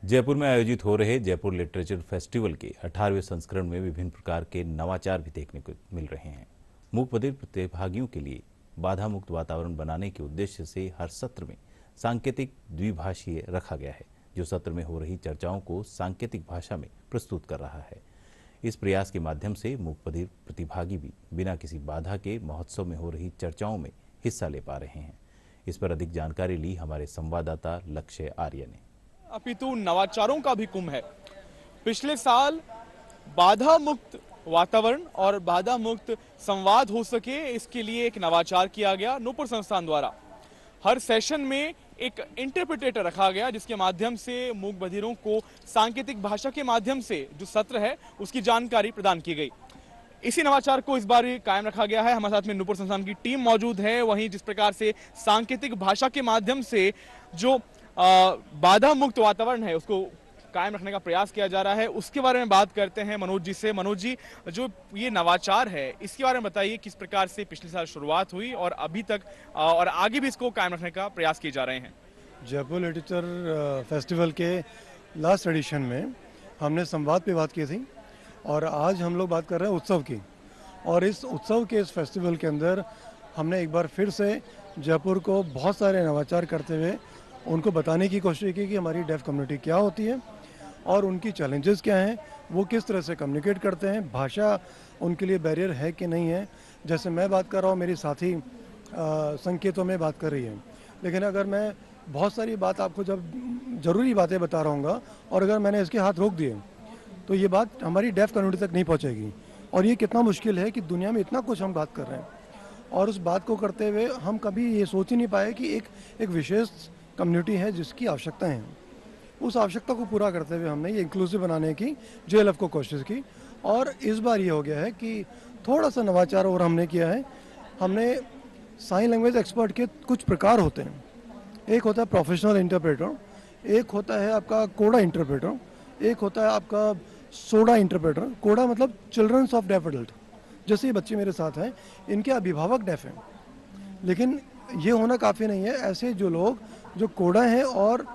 जयपुर में आयोजित हो रहे जयपुर लिटरेचर फेस्टिवल के 18वें संस्करण में विभिन्न प्रकार के नवाचार भी देखने को मिल रहे हैं। मूक बधिर प्रतिभागियों के लिए बाधा मुक्त वातावरण बनाने के उद्देश्य से हर सत्र में सांकेतिक द्विभाषीय रखा गया है, जो सत्र में हो रही चर्चाओं को सांकेतिक भाषा में प्रस्तुत कर रहा है। इस प्रयास के माध्यम से मूक बधिर प्रतिभागी भी बिना किसी बाधा के महोत्सव में हो रही चर्चाओं में हिस्सा ले पा रहे हैं। इस पर अधिक जानकारी ली हमारे संवाददाता लक्ष्य आर्य ने। अपितु नवाचारों का भी कुंभ है। पिछले साल बाधा मुक्त वातावरण और बाधा मुक्त संवाद हो सके, इसके लिए एक नवाचार किया गया। नूपुर संस्थान द्वारा हर सेशन में एक इंटरप्रिटेटर रखा गया, जिसके माध्यम से मूक बधिरों को सांकेतिक भाषा के माध्यम से जो सत्र है उसकी जानकारी प्रदान की गई। इसी नवाचार को इस बार कायम रखा गया है। हमारे साथ में नूपुर संस्थान की टीम मौजूद है। वहीं जिस प्रकार से सांकेतिक भाषा के माध्यम से जो बाधा मुक्त वातावरण है उसको कायम रखने का प्रयास किया जा रहा है, उसके बारे में बात करते हैं मनोज जी से। मनोज जी, जो ये नवाचार है इसके बारे में बताइए, किस प्रकार से पिछले साल शुरुआत हुई और अभी तक और आगे भी इसको कायम रखने का प्रयास किए जा रहे हैं। जयपुर लिटरेचर फेस्टिवल के लास्ट एडिशन में हमने संवाद पे बात की थी और आज हम लोग बात कर रहे हैं उत्सव की। और इस उत्सव के इस फेस्टिवल के अंदर हमने एक बार फिर से जयपुर को बहुत सारे नवाचार करते हुए उनको बताने की कोशिश की कि हमारी डेफ कम्युनिटी क्या होती है और उनकी चैलेंजेस क्या हैं, वो किस तरह से कम्युनिकेट करते हैं, भाषा उनके लिए बैरियर है कि नहीं है। जैसे मैं बात कर रहा हूँ, मेरी साथी संकेतों में बात कर रही है, लेकिन अगर मैं बहुत सारी बात आपको जब ज़रूरी बातें बता रहा हूँ और अगर मैंने इसके हाथ रोक दिए तो ये बात हमारी डेफ कम्युनिटी तक नहीं पहुँचेगी। और ये कितना मुश्किल है कि दुनिया में इतना कुछ हम बात कर रहे हैं और उस बात को करते हुए हम कभी ये सोच ही नहीं पाए कि एक विशेष कम्युनिटी है जिसकी आवश्यकता है। उस आवश्यकता को पूरा करते हुए हमने ये इंक्लूसिव बनाने की जेएलएफ को कोशिश की। और इस बार ये हो गया है कि थोड़ा सा नवाचार और हमने किया है। हमने साइन लैंग्वेज एक्सपर्ट के कुछ प्रकार होते हैं। एक होता है प्रोफेशनल इंटरप्रेटर, एक होता है आपका कोडा इंटरप्रेटर, एक होता है आपका सोडा इंटरप्रेटर। कोडा मतलब चिल्ड्रंस ऑफ डेफ एडल्ट। जैसे ये बच्चे मेरे साथ हैं, इनके अभिभावक डेफ हैं, लेकिन ये होना काफ़ी नहीं है। ऐसे जो लोग जो कोडा हैं और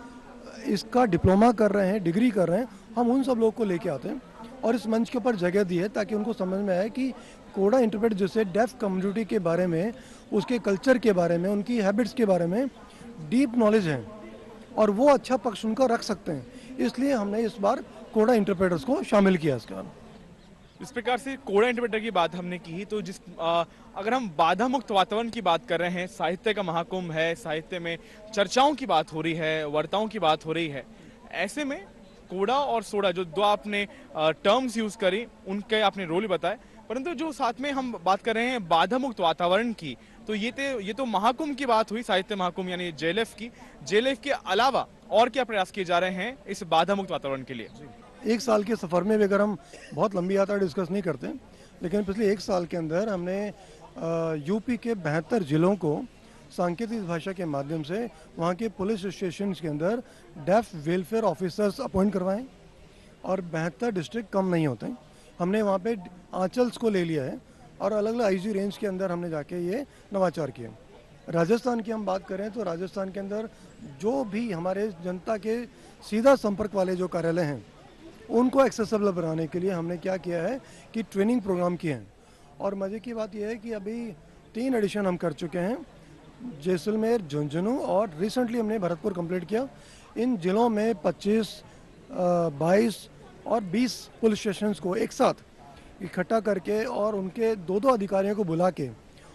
इसका डिप्लोमा कर रहे हैं, डिग्री कर रहे हैं, हम उन सब लोग को लेके आते हैं और इस मंच के ऊपर जगह दी है ताकि उनको समझ में आए कि कोडा इंटरप्रेट जैसे डेफ कम्युनिटी के बारे में, उसके कल्चर के बारे में, उनकी हैबिट्स के बारे में डीप नॉलेज है और वो अच्छा पक्ष उनका रख सकते हैं। इसलिए हमने इस बार कोडा इंटरप्रेटर्स को शामिल किया इसका। इस प्रकार से कोडा इंटरप्रेटर की बात हमने की, तो अगर हम बाधा मुक्त वातावरण की बात कर रहे हैं, साहित्य का महाकुंभ है, साहित्य में चर्चाओं की बात हो रही है, वार्ताओं की बात हो रही है, ऐसे में कोडा और सोडा जो दो आपने टर्म्स यूज करी, उनके आपने रोल बताए, परंतु जो साथ में हम बात कर रहे हैं बाधा मुक्त वातावरण की, तो ये तो महाकुंभ की बात हुई, साहित्य महाकुंभ यानी जेएलएफ की। जेएलएफ के अलावा और क्या प्रयास किए जा रहे हैं इस बाधा मुक्त वातावरण के लिए? एक साल के सफ़र में भी अगर हम बहुत लंबी यात्रा डिस्कस नहीं करते, लेकिन पिछले एक साल के अंदर हमने यूपी के 72 जिलों को सांकेतिक भाषा के माध्यम से वहाँ के पुलिस स्टेशन के अंदर डेफ वेलफेयर ऑफिसर्स अपॉइंट करवाएं और 72 डिस्ट्रिक्ट कम नहीं होते हैं। हमने वहाँ पे आंचल्स को ले लिया है और अलग अलग आईजी रेंज के अंदर हमने जाके ये नवाचार किए। राजस्थान की हम बात करें तो राजस्थान के अंदर जो भी हमारे जनता के सीधा संपर्क वाले जो कार्यालय हैं उनको एक्सेसिबल बनाने के लिए हमने क्या किया है कि ट्रेनिंग प्रोग्राम किए हैं। और मज़े की बात यह है कि अभी 3 एडिशन हम कर चुके हैं, जैसलमेर, झुंझुनू और रिसेंटली हमने भरतपुर कंप्लीट किया। इन जिलों में 25, 22 और 20 पुलिस स्टेशंस को एक साथ इकट्ठा करके और उनके 2-2 अधिकारियों को बुला के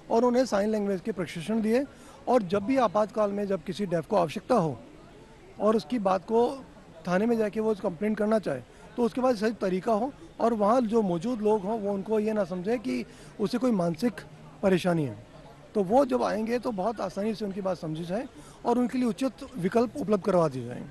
और उन्हें साइन लैंग्वेज के प्रशिक्षण दिए। और जब भी आपातकाल में जब किसी डेफ को आवश्यकता हो और उसकी बात को थाने में जाके वो कंप्लेंट करना चाहे तो उसके बाद सही तरीका हो और वहाँ जो मौजूद लोग हों वो उनको ये ना समझे कि उसे कोई मानसिक परेशानी है, तो वो जब आएंगे तो बहुत आसानी से उनकी बात समझी जाए और उनके लिए उचित विकल्प उपलब्ध करवा दिए जाएँ।